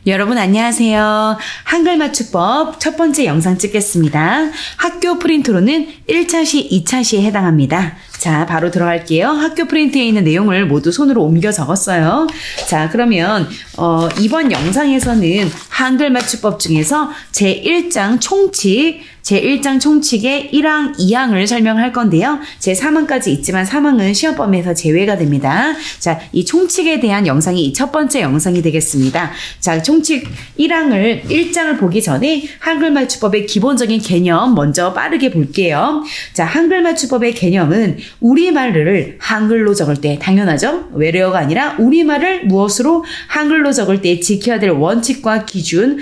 여러분 안녕하세요. 한글 맞춤법 첫 번째 영상 찍겠습니다. 학교 프린트로는 1차 시, 2차 시에 해당합니다. 자, 바로 들어갈게요. 학교 프린트에 있는 내용을 모두 손으로 옮겨 적었어요. 자, 그러면 이번 영상에서는 한글 맞춤법 중에서 제1장 총칙의 1항, 2항을 설명할 건데요. 제3항까지 있지만 3항은 시험 범위에서 제외가 됩니다. 자, 이 총칙에 대한 영상이 첫 번째 영상이 되겠습니다. 자, 총칙 1장을 보기 전에 한글 맞춤법의 기본적인 개념 먼저 빠르게 볼게요. 자, 한글 맞춤법의 개념은 우리말을 한글로 적을 때, 당연하죠? 외래어가 아니라 우리말을 무엇으로 한글로 적을 때 지켜야 될 원칙과 기준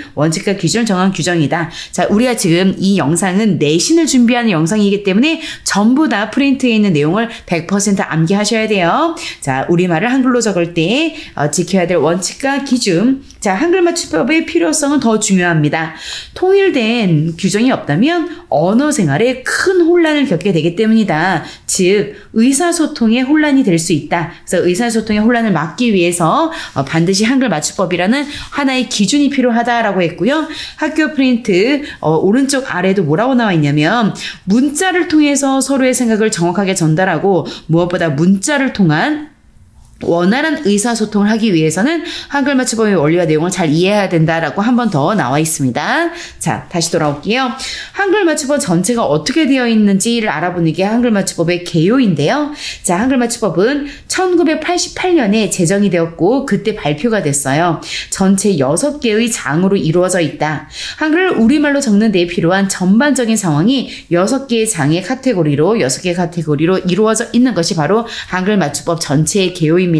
정한 규정이다. 자, 우리가 지금 이 영상은 내신을 준비하는 영상이기 때문에 전부 다 프린트에 있는 내용을 100% 암기하셔야 돼요. 자, 우리말을 한글로 적을 때 지켜야 될 원칙과 기준. 자, 한글 맞춤법의 필요성은 더 중요합니다. 통일된 규정이 없다면 언어 생활에 큰 혼란을 겪게 되기 때문이다. 즉, 의사소통에 혼란이 될 수 있다. 그래서 의사소통의 혼란을 막기 위해서 반드시 한글 맞춤법이라는 하나의 기준이 필요하다라고 했고요. 학교 프린트 오른쪽 아래도 뭐라고 나와 있냐면 문자를 통해서 서로의 생각을 정확하게 전달하고 무엇보다 문자를 통한 원활한 의사소통을 하기 위해서는 한글 맞춤법의 원리와 내용을 잘 이해해야 된다라고 한 번 더 나와 있습니다. 자, 다시 돌아올게요. 한글 맞춤법 전체가 어떻게 되어 있는지를 알아보는 게 한글 맞춤법의 개요인데요. 자, 한글 맞춤법은 1988년에 제정이 되었고 그때 발표가 됐어요. 전체 6개의 장으로 이루어져 있다. 한글을 우리말로 적는 데 필요한 전반적인 상황이 6개의 장의 카테고리로 6개의 카테고리로 이루어져 있는 것이 바로 한글 맞춤법 전체의 개요입니다.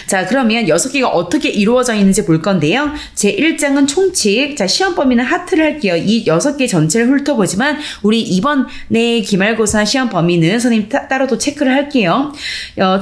자, 그러면 6개가 어떻게 이루어져 있는지 볼 건데요. 제1장은 총칙. 자, 시험 범위는 하트를 할게요. 이 6개 전체를 훑어보지만 우리 이번에 기말고사 시험 범위는 선생님 따로 또 체크를 할게요.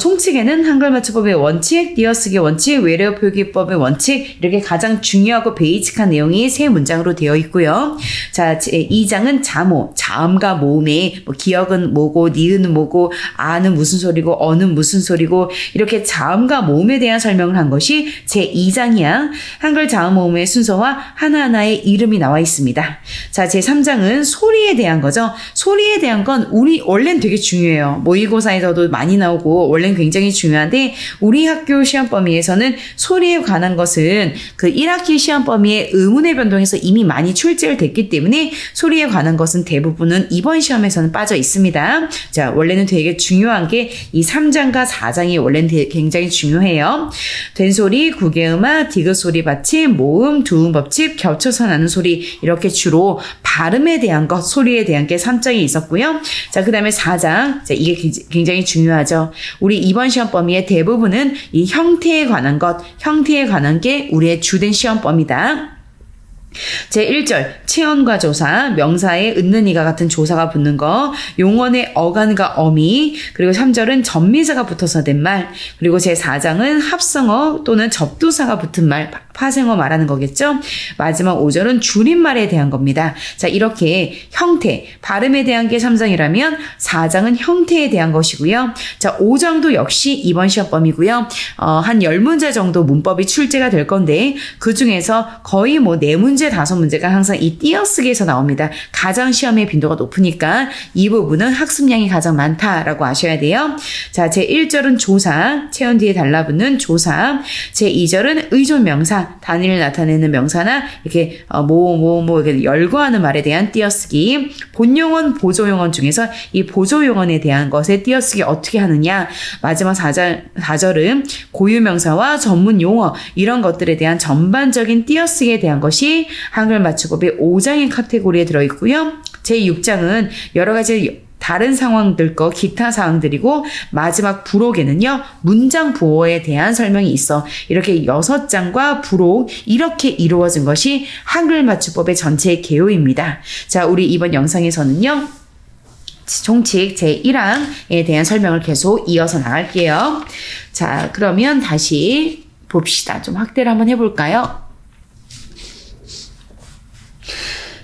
총칙에는 한글 맞춤법의 원칙, 띄어쓰기 원칙, 외래어 표기법의 원칙 이렇게 가장 중요하고 베이직한 내용이 3문장으로 되어 있고요. 자, 제2장은 자모, 자음과 모음의 기억은 뭐고 니은은 뭐고 아는 무슨 소리고 어는 무슨 소리고 이렇게 자음과 모음에 대한 설명을 한 것이 제2장이야. 한글 자음 모음의 순서와 하나하나의 이름이 나와 있습니다. 자, 제3장은 소리에 대한 거죠. 소리에 대한 건 우리 원래는 되게 중요해요. 모의고사에서도 많이 나오고 원래는 굉장히 중요한데 우리 학교 시험 범위에서는 소리에 관한 것은 그 1학기 시험 범위의 의문의 변동에서 이미 많이 출제를 됐기 때문에 소리에 관한 것은 대부분은 이번 시험에서는 빠져 있습니다. 자, 원래는 되게 중요한 게 이 3장과 4장이 원래는 굉장히 중요해요. 된소리, 구개음화, 디귿소리 받침, 모음, 두음 법칙, 겹쳐서 나는 소리 이렇게 주로 발음에 대한 것, 소리에 대한 게 3장이 있었고요. 자, 그 다음에 4장. 자, 이게 굉장히 중요하죠. 우리 이번 시험 범위의 대부분은 이 형태에 관한 것, 형태에 관한 게 우리의 주된 시험 범위다. 제1절 체언과 조사, 명사에 은는 이가 같은 조사가 붙는 거, 용언의 어간과 어미, 그리고 3절은 전미사가 붙어서 된 말, 그리고 제4장은 합성어 또는 접두사가 붙은 말, 파생어 말하는 거겠죠? 마지막 5절은 줄임말에 대한 겁니다. 자, 이렇게 형태, 발음에 대한 게 3장이라면 4장은 형태에 대한 것이고요. 자, 5장도 역시 이번 시험 범위고요. 한 10문제 정도 문법이 출제가 될 건데 그 중에서 거의 4문제, 5문제가 항상 이 띄어쓰기에서 나옵니다. 가장 시험의 빈도가 높으니까 이 부분은 학습량이 가장 많다라고 아셔야 돼요. 자, 제1절은 조사, 체언 뒤에 달라붙는 조사, 제2절은 의존명사, 단위를 나타내는 명사나 이렇게 이렇게 열거하는 말에 대한 띄어쓰기, 본용언, 보조용언 중에서 이 보조용언에 대한 것에 띄어쓰기 어떻게 하느냐, 마지막 4절은 고유명사와 전문용어 이런 것들에 대한 전반적인 띄어쓰기에 대한 것이 한글 맞춤법의 5장의 카테고리에 들어있고요. 제6장은 여러 가지 다른 상황들 거 기타 사항들이고 마지막 부록에는요 문장 부호에 대한 설명이 있어. 이렇게 6장과 부록 이렇게 이루어진 것이 한글 맞춤법의 전체 개요입니다. 자, 우리 이번 영상에서는요 총칙 제1항에 대한 설명을 계속 이어서 나갈게요. 자, 그러면 다시 봅시다. 좀 확대를 한번 해볼까요?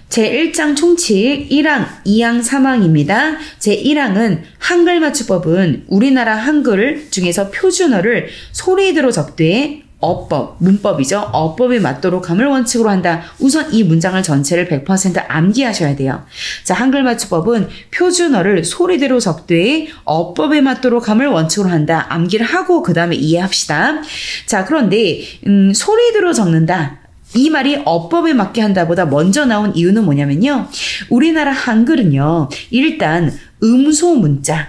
제1장 총칙 1항, 2항, 3항입니다. 제1항은 한글 맞춤법은 우리나라 한글 중에서 표준어를 소리대로 적되 어법, 문법이죠. 어법에 맞도록 함을 원칙으로 한다. 우선 이 문장을 전체를 100% 암기하셔야 돼요. 자, 한글 맞춤법은 표준어를 소리대로 적되 어법에 맞도록 함을 원칙으로 한다. 암기를 하고 그 다음에 이해합시다. 자, 그런데 소리대로 적는다. 이 말이 어법에 맞게 한다보다 먼저 나온 이유는 뭐냐면요. 우리나라 한글은요. 일단 음소 문자,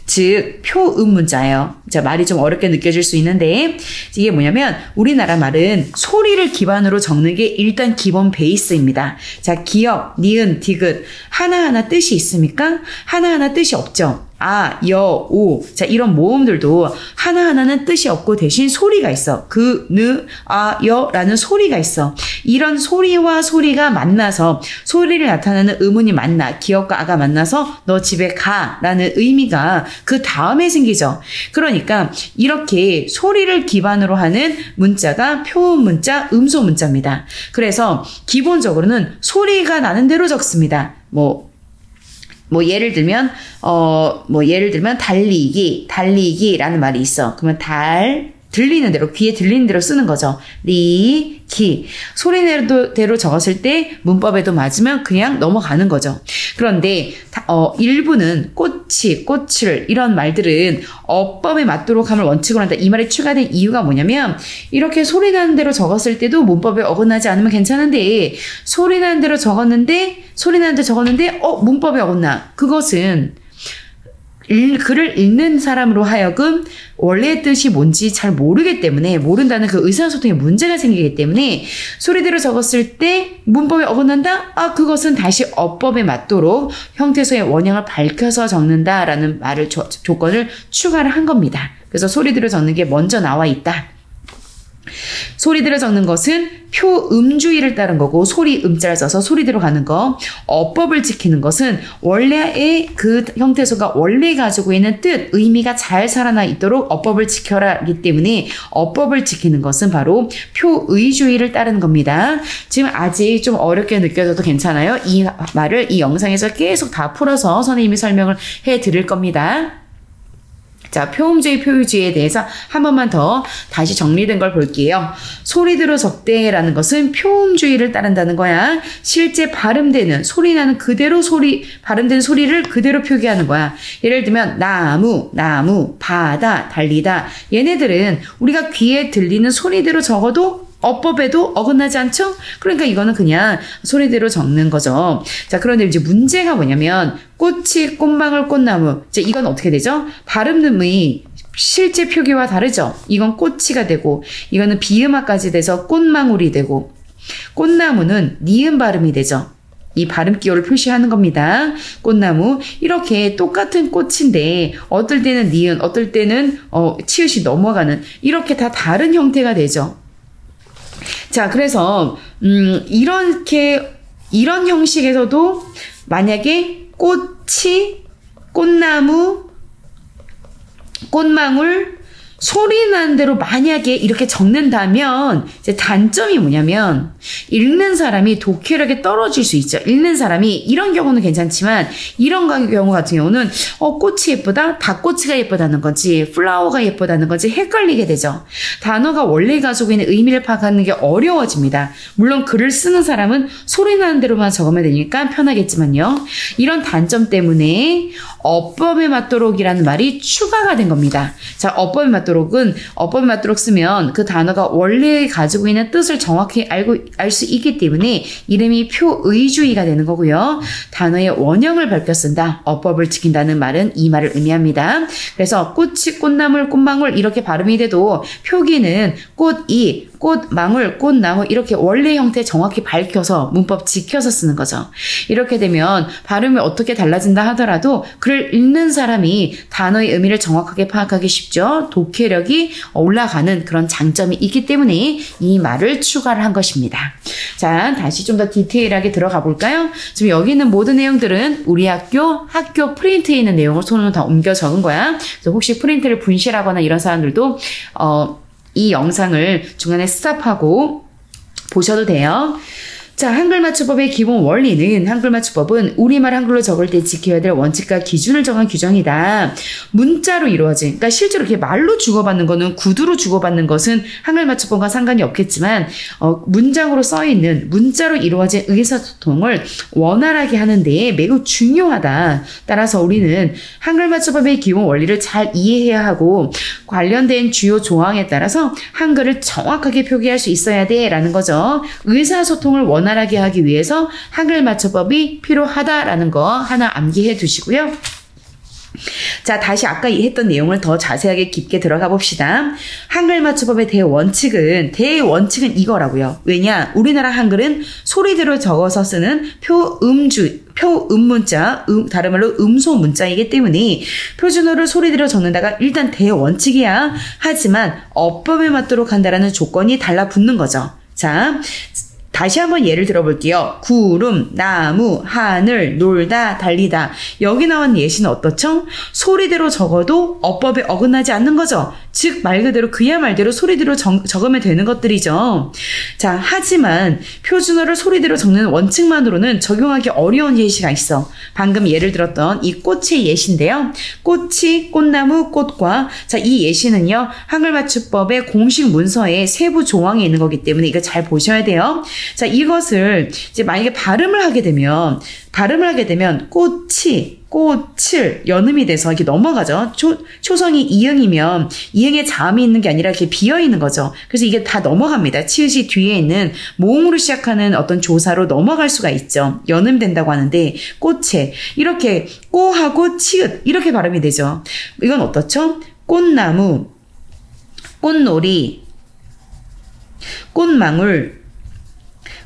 즉 표음 문자예요. 자, 말이 좀 어렵게 느껴질 수 있는데 이게 뭐냐면 우리나라 말은 소리를 기반으로 적는 게 일단 기본 베이스입니다. 자, 기역, 니은, 디귿 하나하나 뜻이 있습니까? 하나하나 뜻이 없죠. 아, 여, 오. 자, 이런 모음들도 하나하나는 뜻이 없고 대신 소리가 있어. 그, 느, 아, 여 라는 소리가 있어. 이런 소리와 소리가 만나서 소리를 나타내는 음운이 만나 기역과 아가 만나서 너 집에 가 라는 의미가 그 다음에 생기죠. 그러니까 이렇게 소리를 기반으로 하는 문자가 표음 문자, 음소 문자입니다. 그래서 기본적으로는 소리가 나는 대로 적습니다. 예를 들면 달리기라는 말이 있어. 그러면 들리는 대로, 귀에 들리는 대로 쓰는 거죠. 기. 소리대로 적었을 때 문법에도 맞으면 그냥 넘어가는 거죠. 그런데 일부는 꽃을 이런 말들은 어법에 맞도록 함을 원칙으로 한다. 이 말이 추가된 이유가 뭐냐면 이렇게 소리 나는 대로 적었을 때도 문법에 어긋나지 않으면 괜찮은데 소리 나는 대로 적었는데 문법에 어긋나. 그것은 글을 읽는 사람으로 하여금 원래의 뜻이 뭔지 잘 모르기 때문에 모른다는 그 의사소통에 문제가 생기기 때문에 소리대로 적었을 때 문법에 어긋난다? 아, 그것은 다시 어법에 맞도록 형태소의 원형을 밝혀서 적는다라는 말을 조건을 추가를 한 겁니다. 그래서 소리대로 적는 게 먼저 나와 있다. 소리대로 적는 것은 표음주의를 따른 거고 소리 음자를 써서 소리대로 가는 거. 어법을 지키는 것은 원래의 그 형태소가 원래 가지고 있는 뜻, 의미가 잘 살아나 있도록 어법을 지켜라기 때문에 어법을 지키는 것은 바로 표의주의를 따르는 겁니다. 지금 아직 좀 어렵게 느껴져도 괜찮아요. 이 말을 이 영상에서 계속 다 풀어서 선생님이 설명을 해드릴 겁니다. 자, 표음주의, 표의주의에 대해서 한 번만 더 다시 정리된 걸 볼게요. 소리대로 적대라는 것은 표음주의를 따른다는 거야. 실제 발음되는, 소리 나는 그대로 발음된 소리를 그대로 표기하는 거야. 예를 들면, 나무, 바다, 달리다. 얘네들은 우리가 귀에 들리는 소리대로 적어도 어법에도 어긋나지 않죠? 그러니까 이거는 그냥 소리대로 적는 거죠. 자, 그런데 이제 문제가 뭐냐면 꽃이, 꽃망울, 꽃나무. 이제 이건 어떻게 되죠? 발음음이 실제 표기와 다르죠? 이건 꽃이가 되고 이거는 비음화까지 돼서 꽃망울이 되고 꽃나무는 니은 발음이 되죠. 이 발음 기호를 표시하는 겁니다. 꽃나무. 이렇게 똑같은 꽃인데 어떨 때는 니은, 어떨 때는 치읓이 넘어가는 이렇게 다 다른 형태가 되죠. 자, 그래서 이런 형식에서도 만약에 꽃이, 꽃나무, 꽃망울, 소리 나는 대로 만약에 이렇게 적는다면 이제 단점이 뭐냐면 읽는 사람이 독해력이 떨어질 수 있죠. 읽는 사람이 이런 경우는 괜찮지만 이런 경우 같은 경우는 꽃이 예쁘다? 닭꼬치가 예쁘다는 건지 플라워가 예쁘다는 건지 헷갈리게 되죠. 단어가 원래 가지고 있는 의미를 파악하는 게 어려워집니다. 물론 글을 쓰는 사람은 소리 나는 대로만 적으면 되니까 편하겠지만요. 이런 단점 때문에 어법에 맞도록이라는 말이 추가가 된 겁니다. 자, 어법에 맞도록 쓰면 그 단어가 원래 가지고 있는 뜻을 정확히 알 수 있기 때문에 이름이 표의주의가 되는 거고요. 단어의 원형을 밝혀 쓴다. 어법을 지킨다는 말은 이 말을 의미합니다. 그래서 꽃이, 꽃나물, 꽃망울 이렇게 발음이 돼도 표기는 꽃이, 꽃망울, 꽃나무 이렇게 원래 형태 정확히 밝혀서 문법 지켜서 쓰는 거죠. 이렇게 되면 발음이 어떻게 달라진다 하더라도 글을 읽는 사람이 단어의 의미를 정확하게 파악하기 쉽죠. 독해력이 올라가는 그런 장점이 있기 때문에 이 말을 추가를 한 것입니다. 자, 다시 좀 더 디테일하게 들어가 볼까요? 지금 여기 있는 모든 내용들은 우리 학교 프린트에 있는 내용을 손으로 다 옮겨 적은 거야. 그래서 혹시 프린트를 분실하거나 이런 사람들도 이 영상을 중간에 스탑하고 보셔도 돼요. 자, 한글맞춤법의 기본 원리는 한글맞춤법은 우리말 한글로 적을 때 지켜야 될 원칙과 기준을 정한 규정이다. 문자로 이루어진, 그러니까 실제로 이렇게 말로 주고받는 거는 구두로 주고받는 것은 한글맞춤법과 상관이 없겠지만 문장으로 써있는 문자로 이루어진 의사소통을 원활하게 하는 데 매우 중요하다. 따라서 우리는 한글맞춤법의 기본 원리를 잘 이해해야 하고 관련된 주요 조항에 따라서 한글을 정확하게 표기할 수 있어야 돼 라는 거죠. 의사소통을 원활하게 하기 위해서 한글맞춤법이 필요하다라는 거 하나 암기해 두시고요. 자, 다시 아까 했던 내용을 더 자세하게 깊게 들어가 봅시다. 한글맞춤법의 대원칙은 이거라고요. 왜냐? 우리나라 한글은 소리대로 적어서 쓰는 표음문자, 다른 말로 음소문자이기 때문에 표준어를 소리대로 적는다가 일단 대원칙이야. 하지만 어법에 맞도록 한다라는 조건이 달라붙는 거죠. 자, 다시 한번 예를 들어볼게요. 구름, 나무, 하늘, 놀다, 달리다. 여기 나온 예시는 어떻죠? 소리대로 적어도 어법에 어긋나지 않는 거죠. 즉 말 그대로 그야 말대로 소리대로 적으면 되는 것들이죠. 자, 하지만 표준어를 소리대로 적는 원칙만으로는 적용하기 어려운 예시가 있어. 방금 예를 들었던 이 꽃의 예시인데요. 꽃이, 꽃나무, 꽃과 자, 이 예시는요. 한글맞춤법의 공식 문서에 세부 조항에 있는 거기 때문에 이거 잘 보셔야 돼요. 자, 이것을 이제 만약에 발음을 하게 되면 꽃을 연음이 돼서 이렇게 넘어가죠. 초성이 이응이면 이응에 자음이 있는 게 아니라 이렇게 비어 있는 거죠. 그래서 이게 다 넘어갑니다. 치읓이 뒤에 있는 모음으로 시작하는 어떤 조사로 넘어갈 수가 있죠. 연음된다고 하는데 꽃에 이렇게 꼬하고 치읓 이렇게 발음이 되죠. 이건 어떻죠? 꽃나무, 꽃놀이, 꽃망울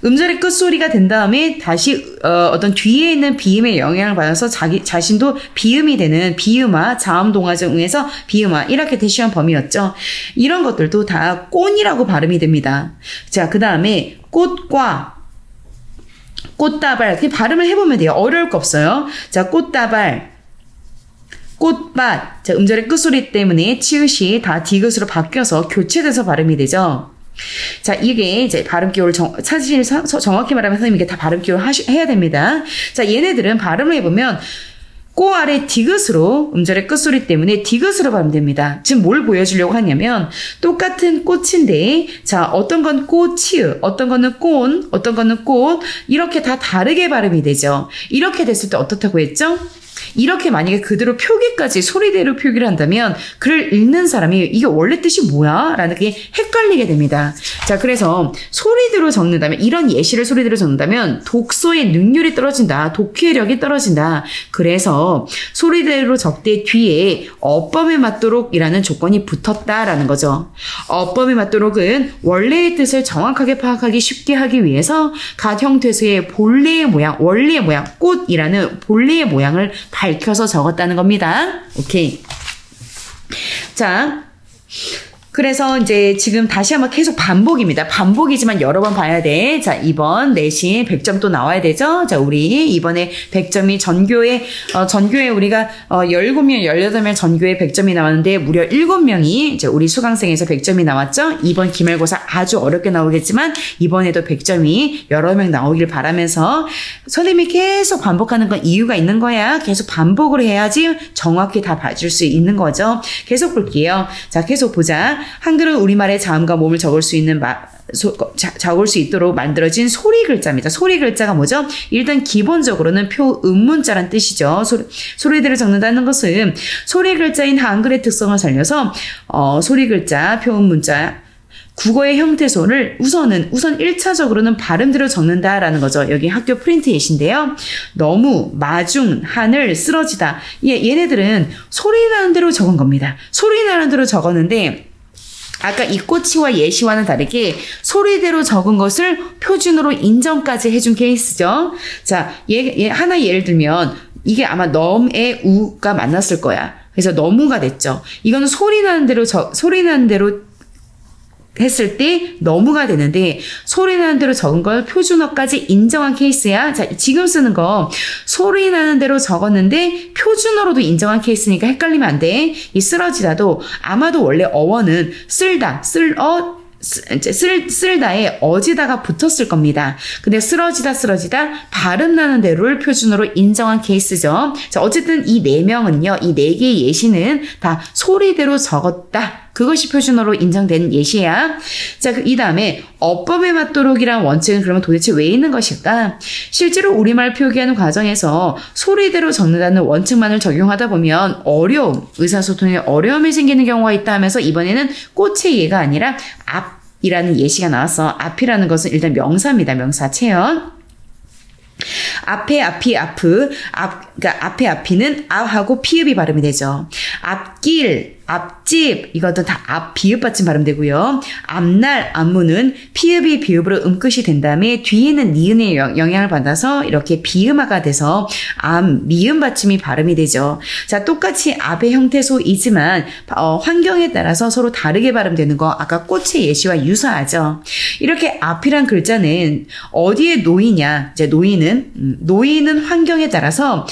음절의 끝소리가 된 다음에 다시 어떤 뒤에 있는 비음의 영향을 받아서 자신도 비음이 되는 비음화, 자음동화적 응해서 비음화 이렇게 대시한 범위였죠. 이런 것들도 다 꽃이라고 발음이 됩니다. 자, 그 다음에 꽃과 꽃다발 이렇게 발음을 해보면 돼요. 어려울 거 없어요. 자, 꽃다발, 꽃밭. 자, 음절의 끝소리 때문에 치읓이 다 디귿으로 바뀌어서 교체돼서 발음이 되죠. 자, 이게 이제 발음 기호를 사실 정확히 말하면 선생님 이게 다 발음 기호를 해야 됩니다. 자, 얘네들은 발음을 해보면 꼬 아래 디귿으로 음절의 끝소리 때문에 디귿으로 발음됩니다. 지금 뭘 보여주려고 하냐면 똑같은 꽃인데 자, 어떤 건 꽃이으, 어떤 거는 꽃, 어떤 거는 꽃 이렇게 다 다르게 발음이 되죠. 이렇게 됐을 때 어떻다고 했죠? 이렇게 만약에 그대로 표기까지 소리대로 표기를 한다면 글을 읽는 사람이 이게 원래 뜻이 뭐야? 라는 게 헷갈리게 됩니다. 자, 그래서 소리대로 적는다면 이런 예시를 소리대로 적는다면 독서의 능률이 떨어진다. 독해력이 떨어진다. 그래서 소리대로 적되 뒤에 어법에 맞도록 이라는 조건이 붙었다라는 거죠. 어법에 맞도록은 원래의 뜻을 정확하게 파악하기 쉽게 하기 위해서 각 형태소의 본래의 모양, 원래의 모양, 꽃이라는 본래의 모양을 밝혀서 적었다는 겁니다. 오케이. 자, 그래서 이제 지금 다시 한번 계속 반복입니다. 반복이지만 여러 번 봐야 돼. 자, 이번 내신 100점 또 나와야 되죠. 자, 우리 이번에 100점이 전교에 우리가 17명, 18명 전교에 100점이 나왔는데 무려 7명이 이제 우리 수강생에서 100점이 나왔죠. 이번 기말고사 아주 어렵게 나오겠지만 이번에도 100점이 여러 명 나오길 바라면서 선생님이 계속 반복하는 건 이유가 있는 거야. 계속 반복을 해야지 정확히 다 봐줄 수 있는 거죠. 계속 볼게요. 자, 계속 보자. 한글은 우리말의 자음과 모음을 적을 수 있도록 만들어진 소리 글자입니다. 소리 글자가 뭐죠? 일단 기본적으로는 표음문자란 뜻이죠. 소리대로 적는다는 것은 소리 글자인 한글의 특성을 살려서 소리 글자, 표음문자, 국어의 형태소를 우선 1차적으로는 발음대로 적는다라는 거죠. 여기 학교 프린트 예시인데요. 너무, 마중, 하늘, 쓰러지다. 얘네들은 소리 나는 대로 적은 겁니다. 소리 나는 대로 적었는데 아까 이 꼬치와 예시와는 다르게 소리대로 적은 것을 표준으로 인정까지 해준 케이스죠. 자, 하나 예를 들면 이게 아마 넘에 우가 만났을 거야. 그래서 너무가 됐죠. 이거는 소리 나는 대로 했을 때 너무가 되는데 소리 나는 대로 적은 걸 표준어까지 인정한 케이스야. 자, 지금 쓰는 거 소리 나는 대로 적었는데 표준어로도 인정한 케이스니까 헷갈리면 안 돼. 이 쓰러지다도 아마도 원래 어원은 쓸다, 쓸다에 어지다가 붙었을 겁니다. 근데 쓰러지다 발음 나는 대로를 표준어로 인정한 케이스죠. 자, 어쨌든 이 4명은요, 이 4개의 예시는 다 소리대로 적었다. 그것이 표준어로 인정된 예시야. 자, 이 다음에 어법에 맞도록이란 원칙은 그러면 도대체 왜 있는 것일까? 실제로 우리말 표기하는 과정에서 소리대로 적는다는 원칙만을 적용하다 보면 의사소통에 어려움이 생기는 경우가 있다 하면서 이번에는 꽃의 예가 아니라 앞이라는 예시가 나왔어. 앞이라는 것은 일단 명사입니다. 명사, 채연. 그러니까 앞이는 앞하고 피읍이 발음이 되죠. 앞길, 앞집, 이것도 다 앞, 비읍 받침 발음되고요. 앞날, 앞문은 피읍이 비읍으로 음끝이 된 다음에 뒤에는 니은의 영향을 받아서 이렇게 비음화가 돼서 미음 받침이 발음이 되죠. 자, 똑같이 앞의 형태소이지만 환경에 따라서 서로 다르게 발음되는 거 아까 꽃의 예시와 유사하죠. 이렇게 앞이란 글자는 어디에 놓이냐? 이제 놓이는 환경에 따라서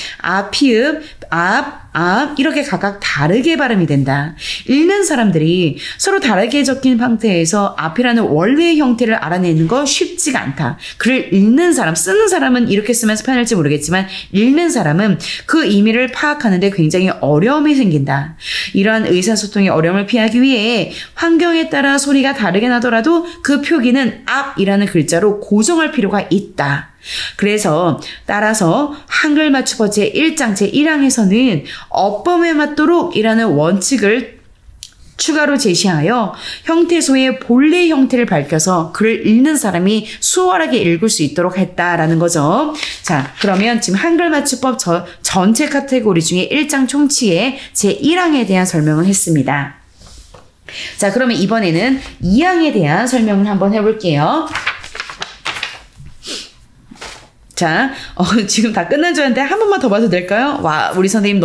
피읍, 앞 이렇게 각각 다르게 발음이 된다. 읽는 사람들이 서로 다르게 적힌 상태에서 앞이라는 원래의 형태를 알아내는 거 쉽지가 않다. 글을 읽는 사람, 쓰는 사람은 이렇게 쓰면서 편할지 모르겠지만 읽는 사람은 그 의미를 파악하는데 굉장히 어려움이 생긴다. 이러한 의사소통의 어려움을 피하기 위해 환경에 따라 소리가 다르게 나더라도 그 표기는 앞이라는 글자로 고정할 필요가 있다. 그래서 따라서 한글 맞춤법 제1장 제1항에서는 어법에 맞도록 이라는 원칙을 추가로 제시하여 형태소의 본래 형태를 밝혀서 글을 읽는 사람이 수월하게 읽을 수 있도록 했다라는 거죠. 자, 그러면 지금 한글 맞춤법 전체 카테고리 중에 1장 총치의 제1항에 대한 설명을 했습니다. 자, 그러면 이번에는 2항에 대한 설명을 한번 해볼게요. 자, 지금 다 끝난 줄 알았는데 한 번만 더 봐도 될까요? 와, 우리 선생님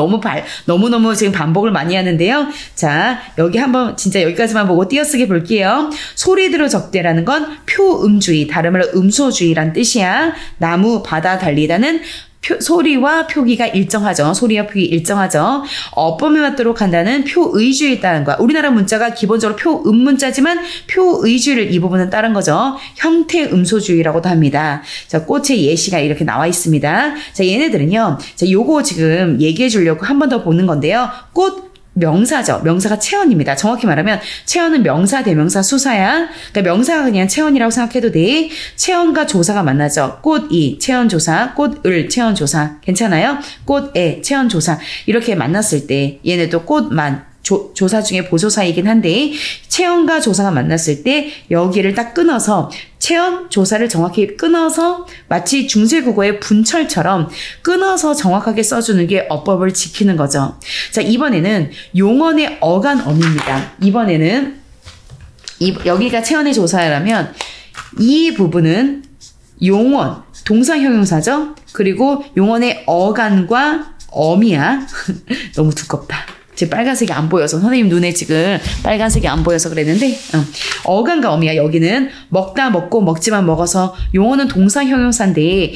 너무너무 지금 반복을 많이 하는데요. 자, 여기 한번 진짜 여기까지만 보고 띄어쓰기 볼게요. 소리대로 적대라는 건 표음주의, 다른 말로 음소주의란 뜻이야. 나무, 바다, 달리다는 소리와 표기가 일정하죠. 소리와 표기 일정하죠. 어법에 맞도록 한다는 표의주의에 따른 거야. 우리나라 문자가 기본적으로 표음 문자지만 표의주의를 이 부분은 따른 거죠. 형태 음소주의라고도 합니다. 자, 꽃의 예시가 이렇게 나와 있습니다. 자, 얘네들은요. 자, 요거 지금 얘기해 주려고 한 번 더 보는 건데요. 꽃 명사죠. 명사가 채원입니다. 정확히 말하면 채원은 명사, 대명사, 수사야. 그러니까 명사가 그냥 채원이라고 생각해도 돼. 채원과 조사가 만나죠. 꽃이 채원조사, 꽃을 채원조사. 괜찮아요? 꽃에 채원조사. 이렇게 만났을 때 얘네도 꽃만 조사 중에 보조사이긴 한데 채원과 조사가 만났을 때 여기를 딱 끊어서 채원, 조사를 정확히 끊어서 마치 중세국어의 분철처럼 끊어서 정확하게 써주는 게 어법을 지키는 거죠. 자, 이번에는 용언의 어간어미입니다. 이번에는 여기가 채원의 조사라면 이 부분은 용언, 동사형용사죠. 그리고 용언의 어간과 어미야. 너무 두껍다. 지금 빨간색이 안 보여서 선생님 눈에 지금 빨간색이 안 보여서 그랬는데 어간과 어미야. 여기는 먹다, 먹고, 먹지만, 먹어서 용어는 동사형용사인데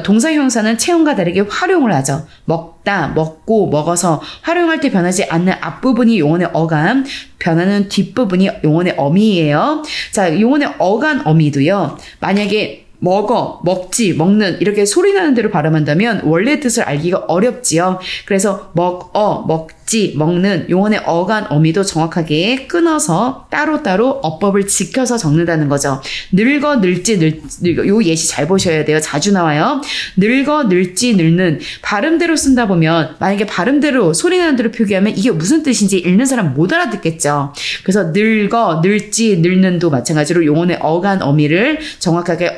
동사형용사는 채원과 다르게 활용을 하죠. 먹다, 먹고, 먹어서 활용할 때 변하지 않는 앞부분이 용어의 어간, 변하는 뒷부분이 용어의 어미예요. 자, 용어의 어간, 어미도요. 만약에 먹어, 먹지, 먹는 이렇게 소리 나는 대로 발음한다면 원래 뜻을 알기가 어렵지요. 그래서 먹지, 먹는 용언의 어간, 어미도 정확하게 끊어서 따로따로 어법을 지켜서 적는다는 거죠. 늙어, 늙지, 요 예시 잘 보셔야 돼요. 자주 나와요. 늙어, 늙지, 늙는 발음대로 쓴다 보면 만약에 발음대로 소리 나는 대로 표기하면 이게 무슨 뜻인지 읽는 사람 못 알아듣겠죠. 그래서 늙어, 늙지, 늙는도 마찬가지로 용언의 어간, 어미를 정확하게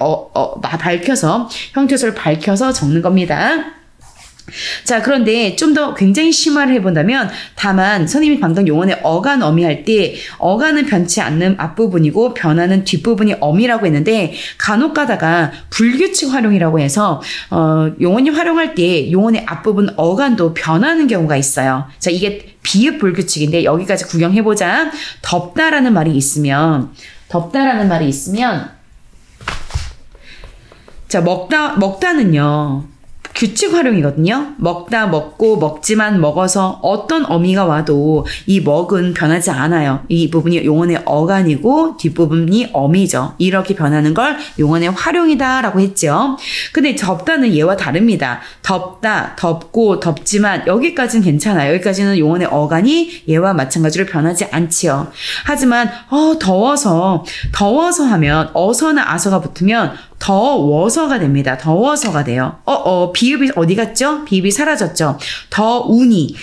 밝혀서 형태소를 밝혀서 적는 겁니다. 자, 그런데 좀 더 굉장히 심화를 해본다면 다만 선생님이 방금 용언의 어간 어미 할 때 어간은 변치 않는 앞부분이고 변하는 뒷부분이 어미라고 했는데 간혹 가다가 불규칙 활용이라고 해서 용언이 활용할 때 용언의 앞부분 어간도 변하는 경우가 있어요. 자, 이게 비읍 불규칙인데 여기까지 구경해보자. 덥다라는 말이 있으면 자, 먹다는요. 규칙 활용이거든요. 먹다 먹고 먹지만 먹어서 어떤 어미가 와도 이 먹은 변하지 않아요. 이 부분이 용언의 어간이고 뒷부분이 어미죠. 이렇게 변하는 걸 용언의 활용이다라고 했죠. 근데 덥다는 얘와 다릅니다. 덥다, 덥고, 덥지만 여기까지는 괜찮아요. 여기까지는 용언의 어간이 얘와 마찬가지로 변하지 않지요. 하지만 더워서 하면 어서나 아서가 붙으면 더워서가 됩니다. 더워서가 돼요. 비읍이 어디 갔죠? 비읍이 사라졌죠. 더우니,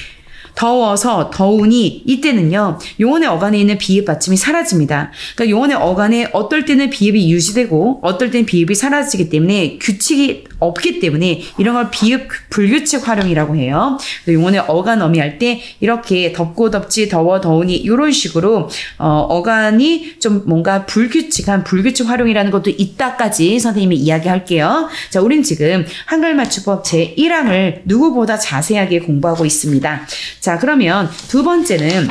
더워서, 더우니, 이때는요, 용언의 어간에 있는 비읍 받침이 사라집니다. 그러니까 용언의 어간에 어떨 때는 비읍이 유지되고, 어떨 때는 비읍이 사라지기 때문에 규칙이 없기 때문에 이런 걸 비읍 불규칙 활용이라고 해요. 용언의 어간 어미할 때 이렇게 덥고 덥지, 더워, 더우니, 이런 식으로, 어간이 좀 뭔가 불규칙한 불규칙 활용이라는 것도 이따까지 선생님이 이야기할게요. 자, 우린 지금 한글 맞춤법 제1항을 누구보다 자세하게 공부하고 있습니다. 자, 그러면 두 번째는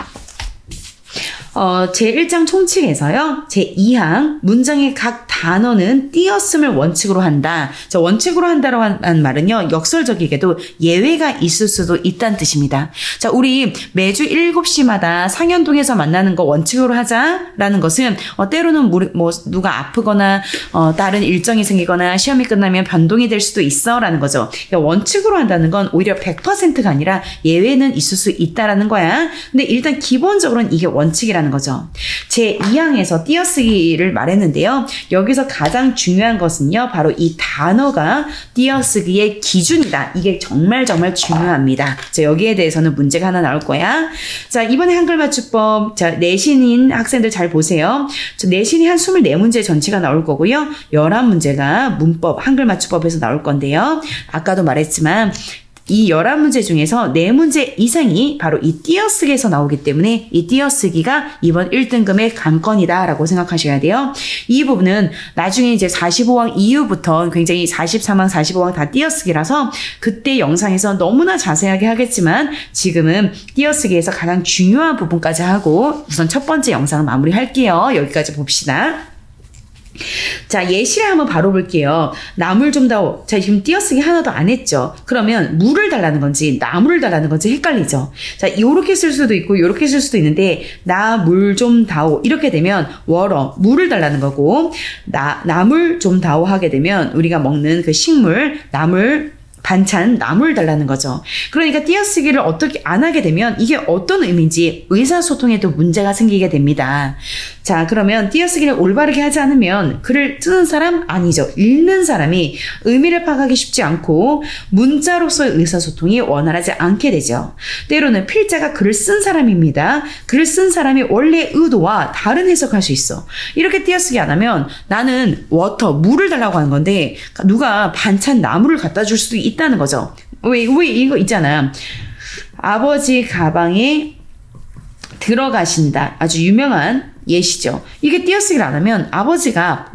제1장 총칙에서요. 제2항 문장의 각 단어는 띄었음을 원칙으로 한다. 자, 원칙으로 한다라고 하는 말은요. 역설적이게도 예외가 있을 수도 있다는 뜻입니다. 자, 우리 매주 7시마다 상현동에서 만나는 거 원칙으로 하자라는 것은 때로는 뭐 누가 아프거나 다른 일정이 생기거나 시험이 끝나면 변동이 될 수도 있어라는 거죠. 그러니까 원칙으로 한다는 건 오히려 100%가 아니라 예외는 있을 수 있다라는 거야. 근데 일단 기본적으로는 이게 원칙이라는 거죠. 제2항에서 띄어쓰기를 말했는데요. 여기서 가장 중요한 것은요. 바로 이 단어가 띄어쓰기의 기준이다. 이게 정말 중요합니다. 자, 여기에 대해서는 문제가 하나 나올 거야. 자, 이번에 한글 맞춤법 자, 내신인 학생들 잘 보세요. 내신이 한 24문제 전체가 나올 거고요. 11문제가 문법 한글 맞춤법에서 나올 건데요. 아까도 말했지만 이 11문제 중에서 4문제 이상이 바로 이 띄어쓰기에서 나오기 때문에 이 띄어쓰기가 이번 1등급의 관건이다라고 생각하셔야 돼요. 이 부분은 나중에 이제 45항 이후부터 굉장히 43항, 45항 다 띄어쓰기라서 그때 영상에서 너무나 자세하게 하겠지만 지금은 띄어쓰기에서 가장 중요한 부분까지 하고 우선 첫 번째 영상을 마무리할게요. 여기까지 봅시다. 자, 예시를 한번 바로 볼게요. 나물 좀 다오. 자, 지금 띄어쓰기 하나도 안 했죠. 그러면 물을 달라는 건지 나물을 달라는 건지 헷갈리죠. 자, 요렇게 쓸 수도 있고 요렇게 쓸 수도 있는데 나 물 좀 다오 이렇게 되면 월어 물을 달라는 거고 나물 좀 다오 하게 되면 우리가 먹는 그 식물 나물 반찬 나물 달라는 거죠. 그러니까 띄어쓰기를 어떻게 안 하게 되면 이게 어떤 의미인지 의사소통에도 문제가 생기게 됩니다. 자, 그러면 띄어쓰기를 올바르게 하지 않으면 글을 쓰는 사람 아니죠. 읽는 사람이 의미를 파악하기 쉽지 않고 문자로서의 의사소통이 원활하지 않게 되죠. 때로는 필자가 글을 쓴 사람입니다. 글을 쓴 사람이 원래 의도와 다른 해석할 수 있어. 이렇게 띄어쓰기 안 하면 나는 워터, 물을 달라고 하는 건데 누가 반찬 나물을 갖다 줄 수도 있다는 거죠. 왜 이거 있잖아. 아버지 가방에 들어가신다. 아주 유명한 예시죠. 이게 띄어쓰기를 안 하면 아버지가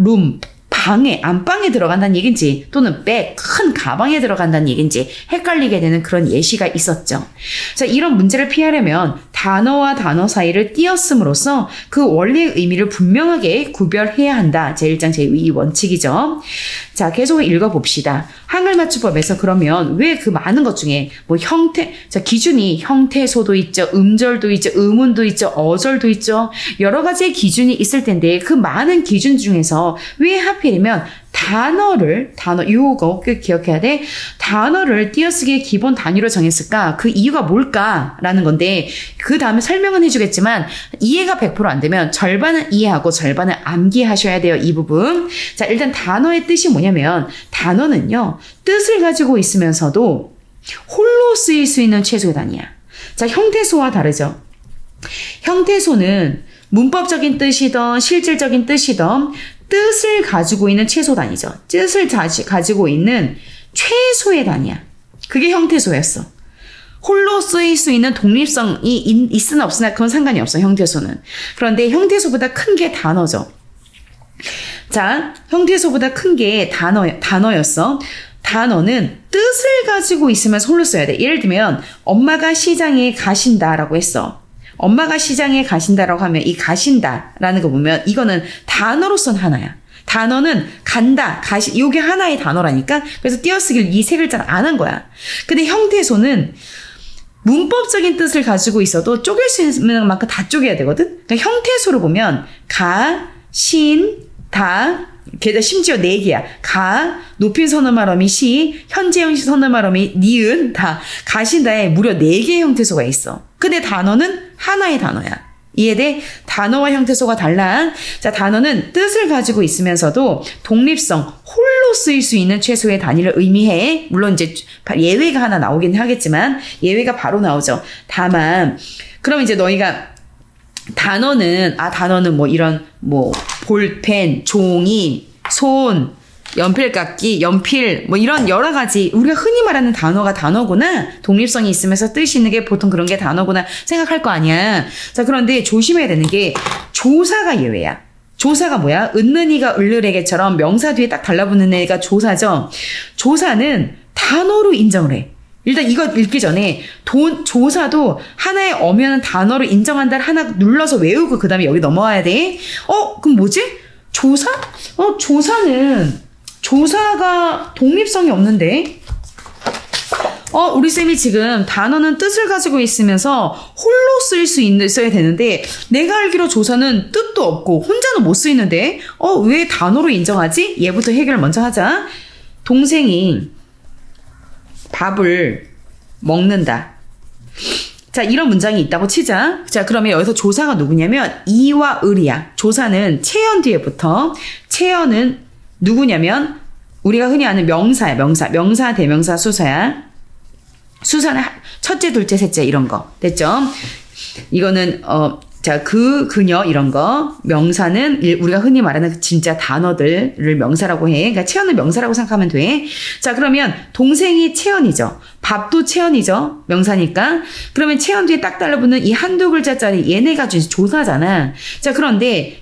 방에, 안방에 들어간다는 얘기인지 또는 큰 가방에 들어간다는 얘기인지 헷갈리게 되는 그런 예시가 있었죠. 자, 이런 문제를 피하려면 단어와 단어 사이를 띄었음으로써 그 원래의 의미를 분명하게 구별해야 한다. 제1장 제2 원칙이죠. 자, 계속 읽어봅시다. 한글 맞춤법에서 그러면 왜 그 많은 것 중에 뭐 기준이 형태소도 있죠. 음절도 있죠. 의문도 있죠. 어절도 있죠. 여러 가지의 기준이 있을 텐데 그 많은 기준 중에서 왜 하필이면 이거 꼭 기억해야 돼. 단어를 띄어쓰기의 기본 단위로 정했을까? 그 이유가 뭘까라는 건데 그 다음에 설명은 해주겠지만 이해가 100% 안 되면 절반은 이해하고 절반은 암기하셔야 돼요. 이 부분. 자, 일단 단어의 뜻이 뭐냐면 단어는요. 뜻을 가지고 있으면서도 홀로 쓰일 수 있는 최소의 단위야. 자, 형태소와 다르죠. 형태소는 문법적인 뜻이든 실질적인 뜻이든 뜻을 가지고 있는 최소 단위죠. 뜻을 가지고 있는 최소의 단위야. 그게 형태소였어. 홀로 쓰일 수 있는 독립성이 있으나 없으나 그건 상관이 없어. 형태소는. 그런데 형태소보다 큰 게 단어죠. 자, 형태소보다 큰 게 단어였어. 단어는 뜻을 가지고 있으면 홀로 써야 돼. 예를 들면 엄마가 시장에 가신다라고 했어. 엄마가 시장에 가신다라고 하면 이 가신다라는 거 보면 이거는 단어로서는 하나야. 단어는 간다, 가시, 요게 하나의 단어라니까. 그래서 띄어쓰기를 이 세 글자를 안 한 거야. 근데 형태소는 문법적인 뜻을 가지고 있어도 쪼갤 수 있는 만큼 다 쪼개야 되거든. 그러니까 형태소를 보면 가, 신, 다, 게다가 심지어 네 개야. 가, 높인 선어말어미 시, 현재형 선어말어미 니은, 다. 가신다에 무려 네 개의 형태소가 있어. 근데 단어는 하나의 단어야. 이해돼? 단어와 형태소가 달라. 자, 단어는 뜻을 가지고 있으면서도 독립성, 홀로 쓰일 수 있는 최소의 단위를 의미해. 물론 이제 예외가 하나 나오긴 하겠지만 예외가 바로 나오죠. 다만 그럼 이제 너희가 단어는 뭐 이런 뭐 볼펜, 종이, 손, 연필깎이, 연필 뭐 이런 여러 가지 우리가 흔히 말하는 단어가 단어구나. 독립성이 있으면서 뜻이 있는 게 보통 그런 게 단어구나 생각할 거 아니야. 자, 그런데 조심해야 되는 게 조사가 예외야. 조사가 뭐야? 은는이가 을르에게처럼 명사 뒤에 딱 달라붙는 애가 조사죠. 조사는 단어로 인정을 해. 일단 이거 읽기 전에 조사도 하나의 엄연한 단어로 인정한다를 하나 눌러서 외우고 그 다음에 여기 넘어와야 돼. 그럼 뭐지? 조사? 조사가 독립성이 없는데? 우리 쌤이 지금 단어는 뜻을 가지고 있으면서 홀로 쓸 수 있어야 되는데 내가 알기로 조사는 뜻도 없고 혼자는 못 쓰이는데 왜 단어로 인정하지? 얘부터 해결을 먼저 하자. 동생이 밥을 먹는다. 자, 이런 문장이 있다고 치자. 자, 그러면 여기서 조사가 누구냐면 이와 을이야. 조사는 체연 뒤에 붙어. 체연은 누구냐면 우리가 흔히 아는 명사야. 명사, 대명사, 수사야. 수사는 첫째, 둘째, 셋째 이런 거. 됐죠? 이거는 자, 그녀 이런 거. 명사는 우리가 흔히 말하는 진짜 단어들을 명사라고 해. 그러니까 체연은 명사라고 생각하면 돼. 자, 그러면 동생이 체연이죠. 밥도 체연이죠. 명사니까. 그러면 체연 뒤에 딱 달라붙는 이 한두 글자짜리 얘네가 조사잖아. 자, 그런데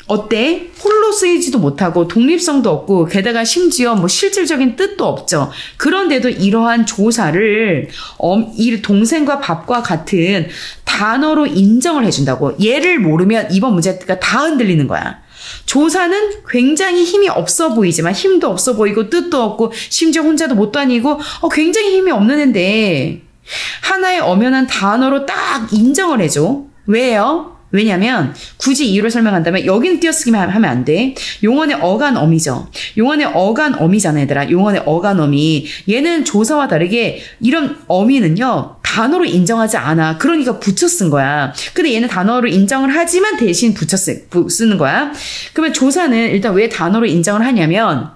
어때? 홀로 쓰이지도 못하고 독립성도 없고 게다가 심지어 뭐 실질적인 뜻도 없죠. 그런데도 이러한 조사를 이 동생과 밥과 같은 단어로 인정을 해준다고. 얘를 모르면 이번 문제가 다 흔들리는 거야. 조사는 굉장히 힘이 없어 보이지만 힘도 없어 보이고 뜻도 없고 심지어 혼자도 못 다니고 굉장히 힘이 없는 앤데 하나의 엄연한 단어로 딱 인정을 해줘. 왜요? 왜냐면 굳이 이유를 설명한다면 여기는 띄어쓰기만 하면 안 돼. 용언의 어간어미죠. 용언의 어간어미잖아, 얘들아. 용언의 어간어미. 얘는 조사와 다르게 이런 어미는요 단어로 인정하지 않아. 그러니까 붙여 쓴 거야. 근데 얘는 단어로 인정을 하지만 대신 붙여 쓰는 거야. 그러면 조사는 일단 왜 단어로 인정을 하냐면